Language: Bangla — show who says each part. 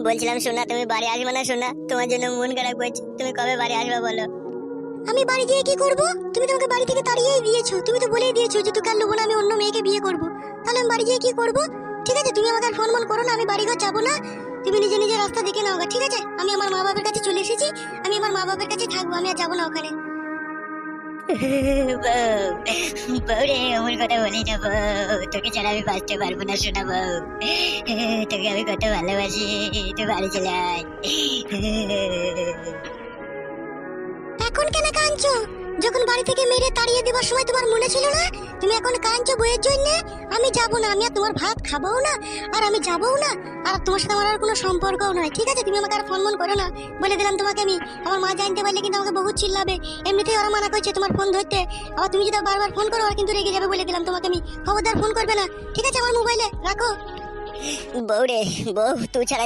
Speaker 1: বলছিলাম সোনা, তুমি বাড়ি আসবে না সোনা? তোমার জন্য মন খারাপ করছে। তুমি কবে বাড়ি আসবে বলো?
Speaker 2: আমি বাড়ি গিয়ে কি করব? তুমি তো আমাকে বাড়ি থেকে তাড়িয়েই দিয়েছো। তুমি তো বলেই দিয়েছো যে তোকে আর লোবো না, আমি অন্য মেয়েকে বিয়ে করব। তাহলে আমি বাড়ি গিয়ে কি করব? ঠিক আছে, তুমি আমাকে আর ফোন করো না, আমি বাড়ি ঘর যাবো না। তুমি নিজে নিজে রাস্তা দেখে নাও গা, ঠিক আছে? আমি আমার মা বাবার কাছে চলে এসেছি, আমি আমার মা বাবার কাছে থাকবো, আমি আর যাবো না ওখানে।
Speaker 1: বউ রে, আমার কথা বলি না বউ, তোকে ছাড়া আমি বাঁচতে পারবো না সোনা বউ। তোকে আমি কত ভালোবাসি, তুই বাড়ি চলে আয়।
Speaker 2: এখন কেন কাঁদছো? যখন বাড়ি থেকে মেরে তাড়িয়ে দেওয়ার সময় তোমার মনে ছিল না? তুমি এখন কাঁদছো বইয়ের জন্য? আমি যাবো না, আমি আর তোমার ভাত খাবোও না, আর আমি যাবোও না, আর তোমার সাথে আমার আর কোনো সম্পর্কও নয়, ঠিক আছে? তুমি আমাকে আর ফোন করো না, বলে দিলাম তোমাকে আমি। আমার মা জানতে পারলে কিন্তু আমাকে বহুত চিল্লাবে। এমনিতেই ওরা মানা করছে তোমার ফোন ধরতে, আবার তুমি যদি বারবার ফোন করো আর কিন্তু রেগে যাবে, বলে দিলাম তোমাকে আমি। খবরদার ফোন করবে না, ঠিক আছে? আমার মোবাইলে রাখো।
Speaker 1: বউ রে বউ, তুই ছাড়া